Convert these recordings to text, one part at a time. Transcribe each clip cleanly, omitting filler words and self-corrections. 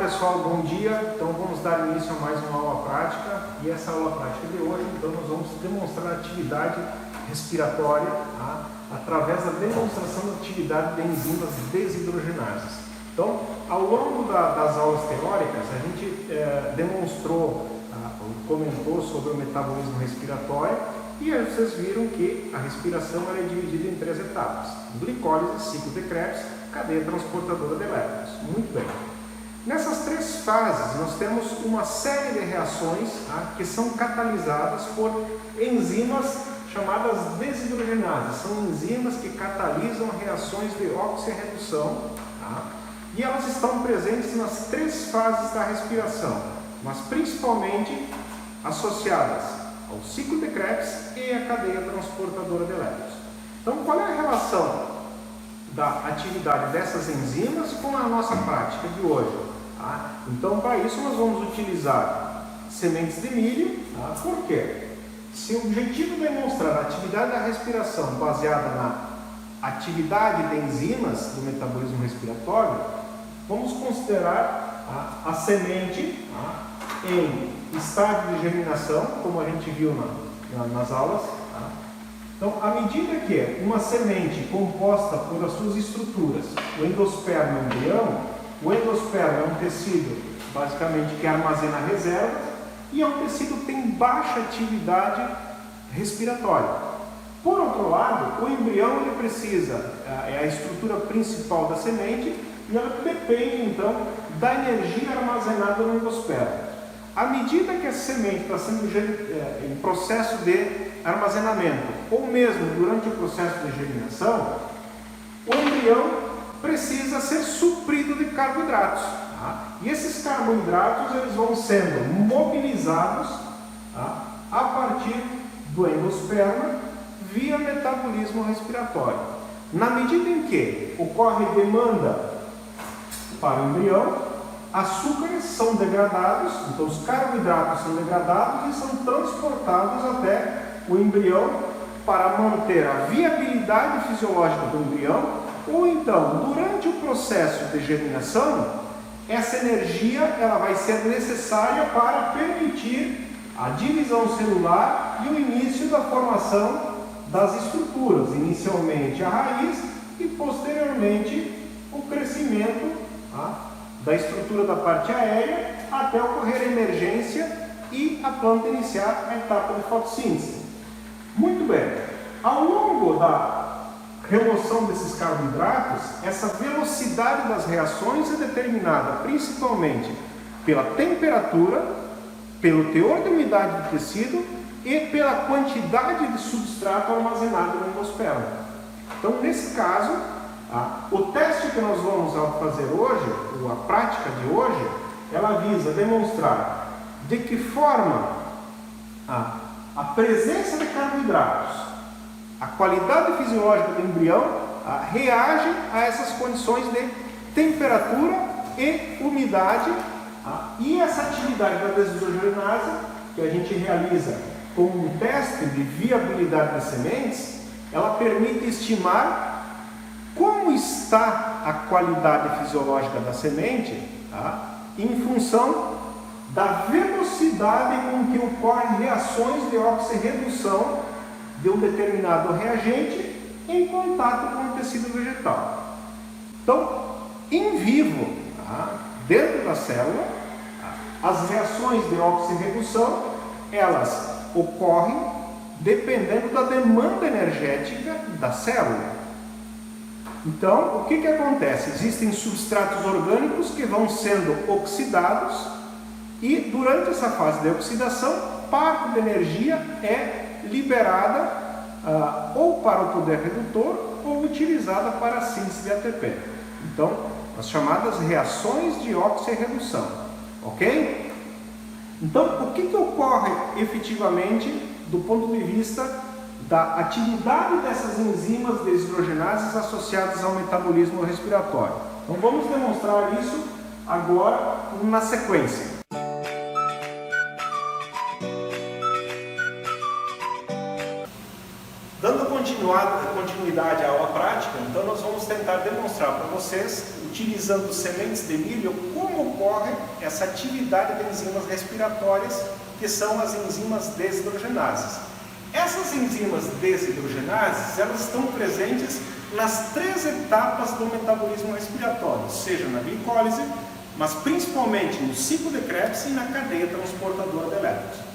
pessoal, bom dia. Então vamos dar início a mais uma aula prática e essa aula prática de hoje, então nós vamos demonstrar a atividade respiratória através da demonstração da atividade de enzimas desidrogenases. Então, ao longo das aulas teóricas, a gente demonstrou, comentou sobre o metabolismo respiratório e aí vocês viram que a respiração é dividida em 3 etapas: glicólise, ciclo de Krebs, cadeia transportadora de elétrons. Muito bem. Nessas 3 fases, nós temos uma série de reações que são catalisadas por enzimas chamadas desidrogenases. São enzimas que catalisam reações de oxirredução, e elas estão presentes nas 3 fases da respiração, mas principalmente associadas ao ciclo de Krebs e à cadeia transportadora de elétrons. Então, qual é a relação da atividade dessas enzimas com a nossa prática de hoje? Então, para isso, nós vamos utilizar sementes de milho. Por quê? Se o objetivo é demonstrar a atividade da respiração baseada na atividade de enzimas do metabolismo respiratório, vamos considerar a semente em estágio de germinação, como a gente viu nas aulas. Então, à medida que uma semente composta por as suas estruturas, o endosperma e o embrião, o endosperma é um tecido, basicamente, que armazena reservas e é um tecido que tem baixa atividade respiratória. Por outro lado, o embrião ele precisa, é a estrutura principal da semente e ela depende, então, da energia armazenada no endosperma. À medida que a semente está sendo em processo de armazenamento, ou mesmo durante o processo de germinação, o embrião precisa ser suprido de carboidratos. E esses carboidratos eles vão sendo mobilizados a partir do endosperma via metabolismo respiratório. Na medida em que ocorre demanda para o embrião, açúcares são degradados, então os carboidratos são degradados e são transportados até o embrião para manter a viabilidade fisiológica do embrião, ou então, durante o processo de germinação, essa energia ela vai ser necessária para permitir a divisão celular e o início da formação das estruturas, inicialmente a raiz e posteriormente o crescimento da estrutura da parte aérea até ocorrer a emergência e a planta iniciar a etapa de fotossíntese. Muito bem, ao longo da remoção desses carboidratos, essa velocidade das reações é determinada principalmente pela temperatura, pelo teor de umidade do tecido e pela quantidade de substrato armazenado no endosperma. Então, nesse caso, o teste que nós vamos fazer hoje, ou a prática de hoje, ela visa demonstrar de que forma a presença de carboidratos, a qualidade fisiológica do embrião reage a essas condições de temperatura e umidade, e essa atividade da desidrogenase, que a gente realiza com um teste de viabilidade das sementes, ela permite estimar como está a qualidade fisiológica da semente em função da velocidade com que ocorrem reações de oxirredução de um determinado reagente em contato com o tecido vegetal. Então, em vivo, dentro da célula, as reações de oxirredução, elas ocorrem dependendo da demanda energética da célula. Então, o que acontece? Existem substratos orgânicos que vão sendo oxidados e, durante essa fase de oxidação, parte da energia é liberada ou para o poder redutor ou utilizada para a síntese de ATP. Então, as chamadas reações de oxirredução. Ok? Então, o que ocorre efetivamente do ponto de vista da atividade dessas enzimas desidrogenases associadas ao metabolismo respiratório? Então, vamos demonstrar isso agora na sequência. continuidade à aula prática, então nós vamos tentar demonstrar para vocês, utilizando sementes de milho, como ocorre essa atividade de enzimas respiratórias, que são as enzimas desidrogenases. Essas enzimas desidrogenases, elas estão presentes nas 3 etapas do metabolismo respiratório, seja na glicólise, mas principalmente no ciclo de Krebs e na cadeia transportadora de elétrons.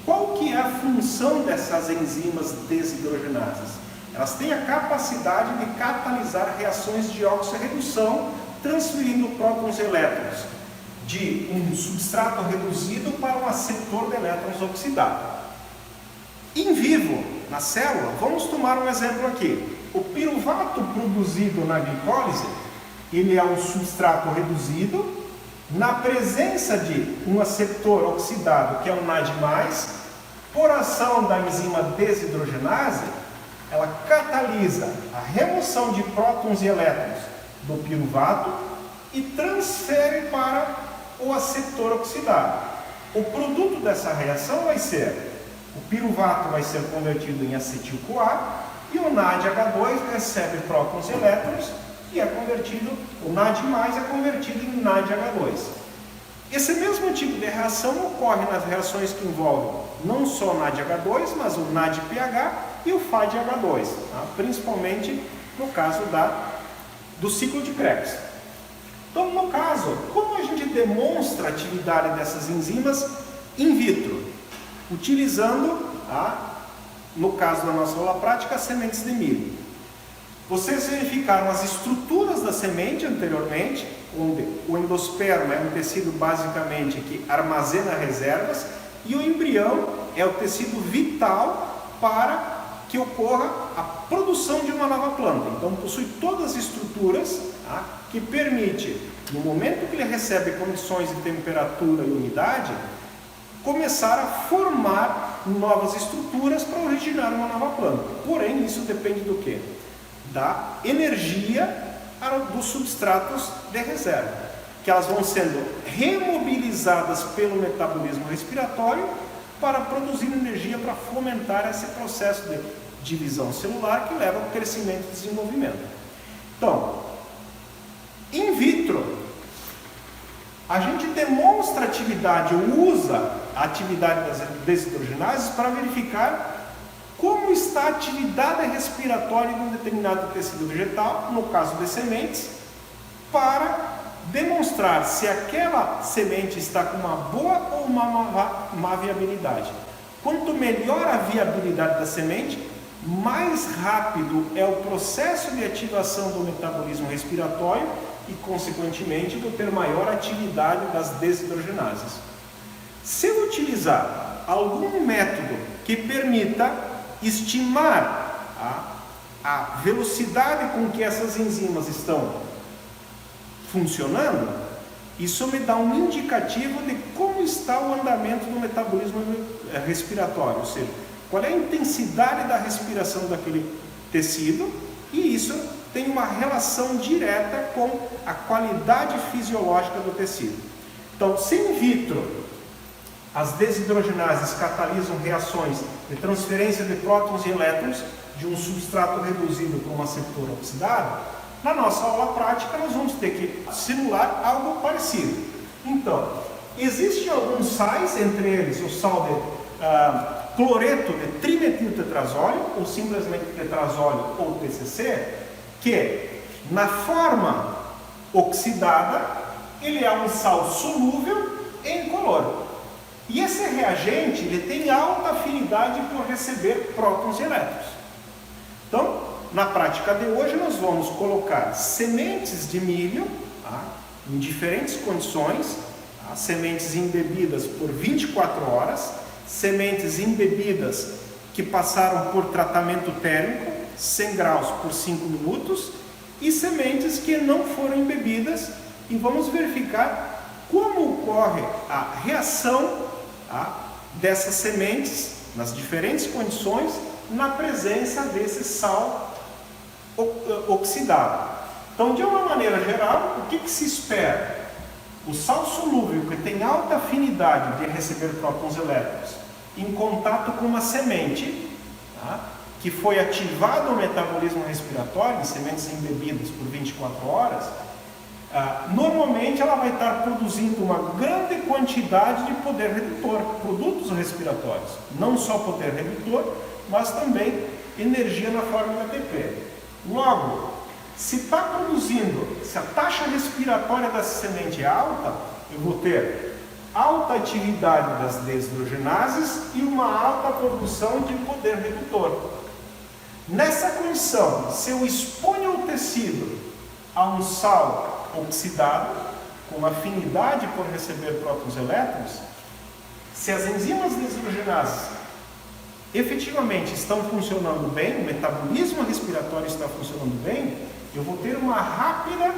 Qual que é a função dessas enzimas desidrogenases? Elas têm a capacidade de catalisar reações de oxirredução, transferindo prótons e elétrons de um substrato reduzido para um aceptor de elétrons oxidado. Em vivo, na célula, vamos tomar um exemplo aqui. O piruvato produzido na glicólise, ele é um substrato reduzido, na presença de um aceptor oxidado, que é o NAD+, por ação da enzima desidrogenase, ela catalisa a remoção de prótons e elétrons do piruvato e transfere para o aceptor oxidado. O produto dessa reação vai ser, o piruvato vai ser convertido em acetil-CoA e o NADH2 recebe prótons e elétrons e é convertido, o NAD+ é convertido em NADH2. Esse mesmo tipo de reação ocorre nas reações que envolvem não só o NADH2, mas o NADPH e o FADH2, tá? Principalmente no caso do ciclo de Krebs. Então, no caso, como a gente demonstra a atividade dessas enzimas in vitro? Utilizando, no caso da nossa aula prática, as sementes de milho. Vocês verificaram as estruturas da semente anteriormente, onde o endosperma é um tecido basicamente que armazena reservas e o embrião é o tecido vital para que ocorra a produção de uma nova planta. Então possui todas as estruturas que permite, no momento que ele recebe condições de temperatura e umidade, começar a formar novas estruturas para originar uma nova planta. Porém, isso depende do quê? Da energia dos substratos de reserva, que elas vão sendo remobilizadas pelo metabolismo respiratório para produzir energia para fomentar esse processo de divisão celular que leva ao crescimento e desenvolvimento. Então, in vitro, a gente demonstra atividade, usa a atividade das desidrogenases para verificar como está a atividade respiratória de um determinado tecido vegetal, no caso de sementes, para demonstrar se aquela semente está com uma boa ou uma má viabilidade. Quanto melhor a viabilidade da semente, mais rápido é o processo de ativação do metabolismo respiratório e, consequentemente, vou ter maior atividade das desidrogenases. Se eu utilizar algum método que permita estimar a velocidade com que essas enzimas estão funcionando, isso me dá um indicativo de como está o andamento do metabolismo respiratório, ou seja, qual é a intensidade da respiração daquele tecido, e isso tem uma relação direta com a qualidade fisiológica do tecido. Então, se in vitro as desidrogenases catalisam reações de transferência de prótons e elétrons de um substrato reduzido para um aceptor oxidado, na nossa aula prática nós vamos ter que simular algo parecido. Então, existem alguns sais, entre eles o sal de cloreto de trimetiltetrazóleo, ou simplesmente tetrazóleo ou TCC, que na forma oxidada ele é um sal solúvel em incolor. E esse reagente ele tem alta afinidade por receber prótons e elétrons. Então, na prática de hoje, nós vamos colocar sementes de milho em diferentes condições, sementes embebidas por 24 horas, sementes embebidas que passaram por tratamento térmico, 100 graus por 5 minutos, e sementes que não foram embebidas, e vamos verificar como ocorre a reação dessas sementes nas diferentes condições na presença desse sal oxidado. Então, de uma maneira geral, o que se espera? O sal solúvel, que tem alta afinidade de receber prótons e elétrons, em contato com uma semente, que foi ativado o metabolismo respiratório em sementes embebidas por 24 horas, normalmente ela vai estar produzindo uma grande quantidade de poder redutor, produtos respiratórios. Não só poder redutor, mas também energia na forma de ATP. Logo, se está produzindo, se a taxa respiratória dessa semente é alta, eu vou ter alta atividade das desidrogenases e uma alta produção de poder redutor. Nessa condição, se eu exponho o tecido a um sal oxidado, com afinidade por receber prótons e elétrons, se as enzimas desidrogenases efetivamente estão funcionando bem, o metabolismo respiratório está funcionando bem, eu vou ter uma rápida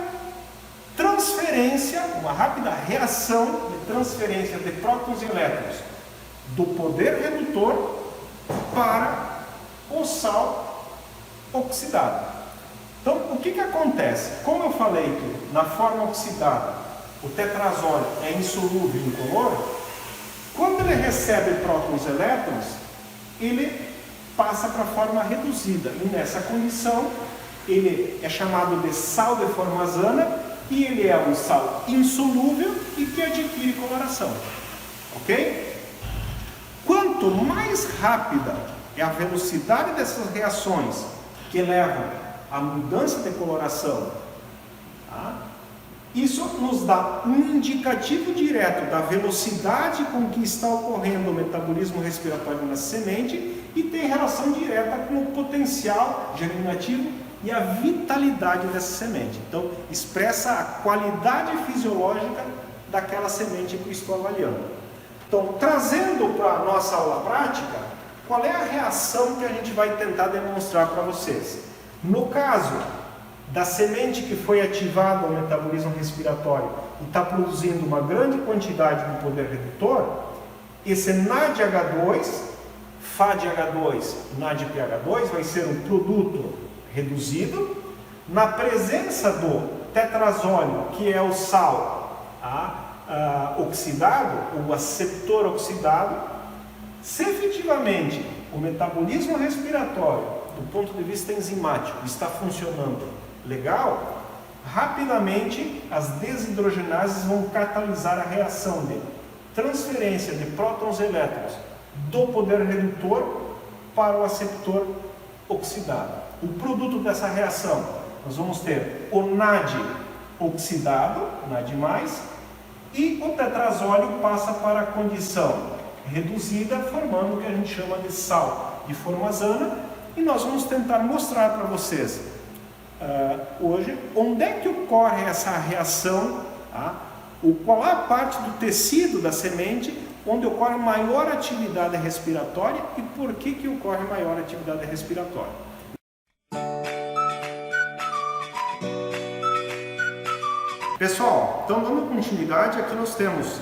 transferência, uma rápida reação de transferência de prótons e elétrons do poder redutor para o sal oxidado. Então, o que acontece? Como eu falei que na forma oxidada o tetrazóleo é insolúvel em incolor, quando ele recebe prótons e elétrons, ele passa para a forma reduzida. E nessa condição, ele é chamado de sal de formazana e ele é um sal insolúvel e que adquire coloração. Ok? Quanto mais rápida é a velocidade dessas reações que levam à mudança de coloração, isso nos dá um indicativo direto da velocidade com que está ocorrendo o metabolismo respiratório na semente e tem relação direta com o potencial germinativo e a vitalidade dessa semente. Então, expressa a qualidade fisiológica daquela semente que eu estou avaliando. Então, trazendo para a nossa aula prática, qual é a reação que a gente vai tentar demonstrar para vocês? No caso da semente que foi ativada ao metabolismo respiratório e está produzindo uma grande quantidade de poder redutor, esse NADH2, FADH2 e NADPH2 vai ser um produto reduzido na presença do tetrazóleo, que é o sal oxidado, o aceptor oxidado. Se efetivamente o metabolismo respiratório, do ponto de vista enzimático, está funcionando legal, rapidamente as desidrogenases vão catalisar a reação de transferência de prótons e elétrons do poder redutor para o aceptor oxidado. O produto dessa reação, nós vamos ter o NAD oxidado, NAD+, e o tetrazóleo passa para a condição reduzida, formando o que a gente chama de sal de formazana, e nós vamos tentar mostrar para vocês hoje onde é que ocorre essa reação, qual é a parte do tecido da semente onde ocorre maior atividade respiratória e por que ocorre maior atividade respiratória. Pessoal, então dando continuidade, aqui nós temos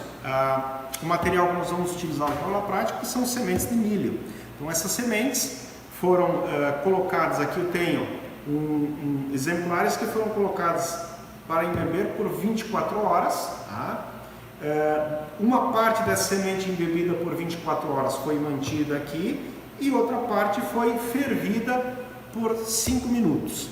o material que nós vamos utilizar na aula prática, que são sementes de milho. Então essas sementes foram colocadas aqui, eu tenho exemplares que foram colocados para embeber por 24 horas. Uma parte dessa semente embebida por 24 horas foi mantida aqui e outra parte foi fervida por 5 minutos.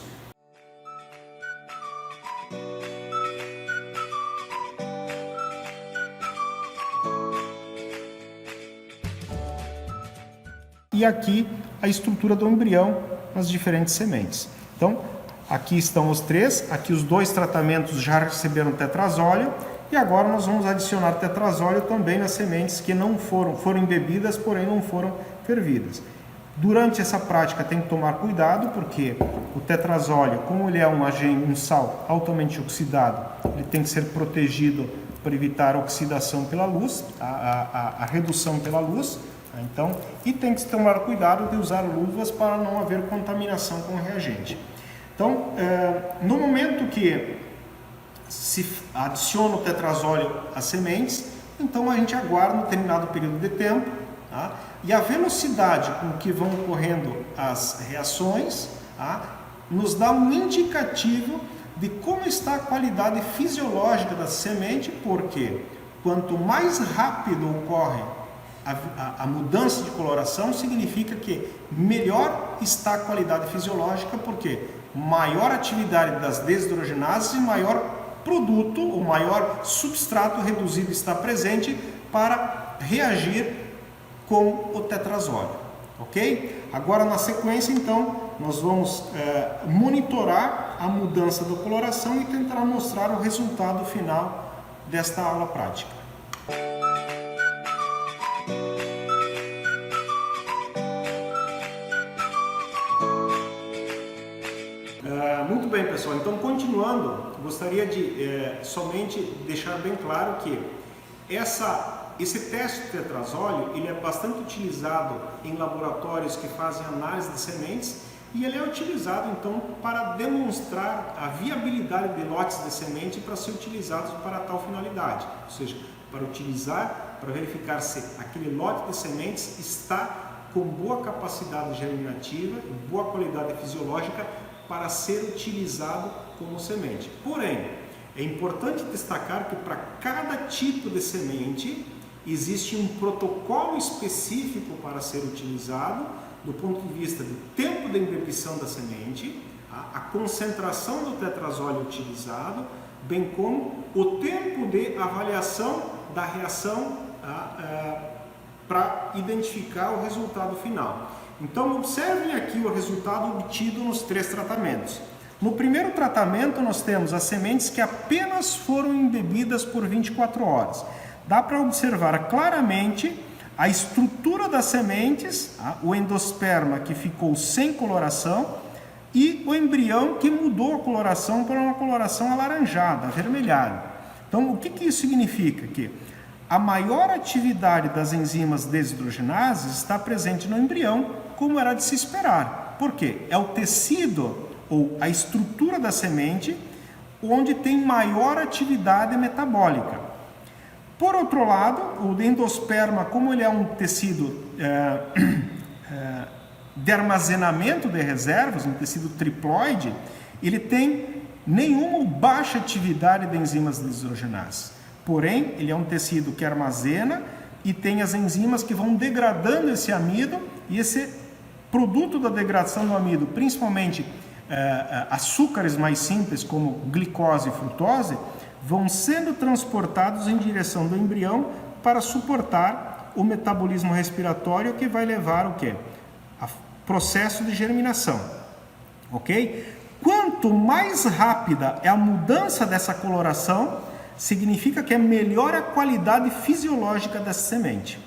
E aqui a estrutura do embrião nas diferentes sementes. Então, aqui estão os três, aqui os dois tratamentos já receberam tetrazóleo e agora nós vamos adicionar tetrazóleo também nas sementes que não foram embebidas, porém não foram fervidas. Durante essa prática tem que tomar cuidado, porque o tetrazóleo, como ele é um sal altamente oxidado, ele tem que ser protegido para evitar a oxidação pela luz, a redução pela luz. Então, e tem que tomar cuidado de usar luvas para não haver contaminação com o reagente. Então, no momento que se adiciona o tetrazóleo às sementes, então a gente aguarda um determinado período de tempo, e a velocidade com que vão ocorrendo as reações nos dá um indicativo de como está a qualidade fisiológica da semente, porque quanto mais rápido ocorre a mudança de coloração significa que melhor está a qualidade fisiológica, porque maior atividade das desidrogenases e maior produto, o maior substrato reduzido está presente para reagir com o tetrazóleo, ok? Agora na sequência então nós vamos monitorar a mudança da coloração e tentar mostrar o resultado final desta aula prática. Muito bem, pessoal, então continuando, gostaria de somente deixar bem claro que esse teste de tetrazóleo ele é bastante utilizado em laboratórios que fazem análise de sementes e ele é utilizado então para demonstrar a viabilidade de lotes de semente para ser utilizados para tal finalidade, ou seja, para verificar se aquele lote de sementes está com boa capacidade germinativa e boa qualidade fisiológica para ser utilizado como semente. Porém, é importante destacar que para cada tipo de semente existe um protocolo específico para ser utilizado do ponto de vista do tempo de embebição da semente, a concentração do tetrazóleo utilizado, bem como o tempo de avaliação da reação para identificar o resultado final. Então observem aqui o resultado obtido nos 3 tratamentos. No primeiro tratamento nós temos as sementes que apenas foram embebidas por 24 horas. Dá para observar claramente a estrutura das sementes, o endosperma que ficou sem coloração e o embrião que mudou a coloração para uma coloração alaranjada, avermelhada. Então o que isso significa? Que a maior atividade das enzimas desidrogenases está presente no embrião, como era de se esperar. Por quê? É o tecido ou a estrutura da semente onde tem maior atividade metabólica. Por outro lado, o endosperma, como ele é um tecido de armazenamento de reservas, um tecido triploide, ele tem nenhuma ou baixa atividade de enzimas desidrogenases. Porém, ele é um tecido que armazena e tem as enzimas que vão degradando esse amido, e esse produto da degradação do amido, principalmente açúcares mais simples como glicose e frutose, vão sendo transportados em direção do embrião para suportar o metabolismo respiratório que vai levar o quê? A processo de germinação, ok? Quanto mais rápida é a mudança dessa coloração, significa que é melhor a qualidade fisiológica dessa semente.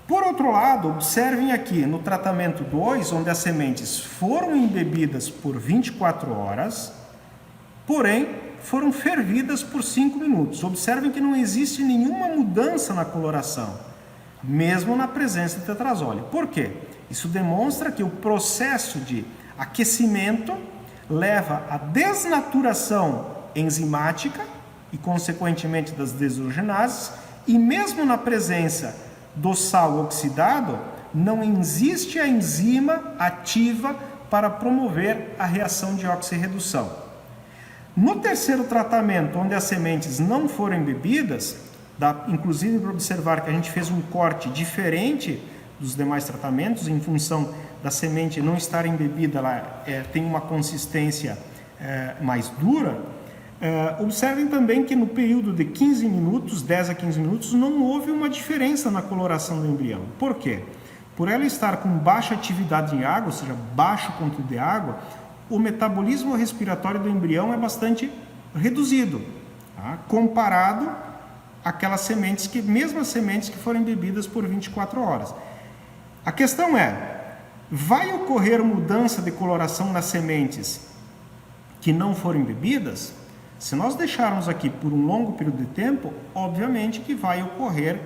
Por outro lado, observem aqui no tratamento 2, onde as sementes foram embebidas por 24 horas, porém foram fervidas por 5 minutos. Observem que não existe nenhuma mudança na coloração, mesmo na presença de tetrazóleo. Por quê? Isso demonstra que o processo de aquecimento leva à desnaturação enzimática e, consequentemente, das desidrogenases, e mesmo na presença do sal oxidado, não existe a enzima ativa para promover a reação de oxirredução. No terceiro tratamento, onde as sementes não foram embebidas, dá inclusive para observar que a gente fez um corte diferente dos demais tratamentos, em função da semente não estar embebida, ela tem uma consistência mais dura. Observem também que no período de 15 minutos, 10 a 15 minutos, não houve uma diferença na coloração do embrião. Por quê? Por ela estar com baixa atividade em água, ou seja, baixo conteúdo de água, o metabolismo respiratório do embrião é bastante reduzido, tá? Comparado àquelas sementes que, mesmo as sementes que foram embebidas por 24 horas. A questão é, vai ocorrer mudança de coloração nas sementes que não foram embebidas? Se nós deixarmos aqui por um longo período de tempo, obviamente que vai ocorrer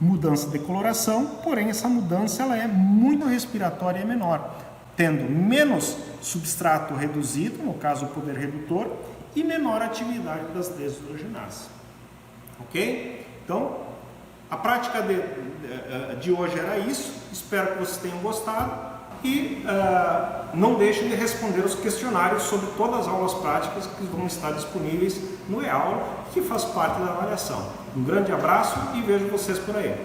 mudança de coloração, porém essa mudança ela é muito respiratória e menor, tendo menos substrato reduzido, no caso o poder redutor, e menor atividade das desidrogenases. Ok? Então, a prática de hoje era isso, espero que vocês tenham gostado. E não deixem de responder os questionários sobre todas as aulas práticas que vão estar disponíveis no e-aula, que faz parte da avaliação. Um grande abraço e vejo vocês por aí.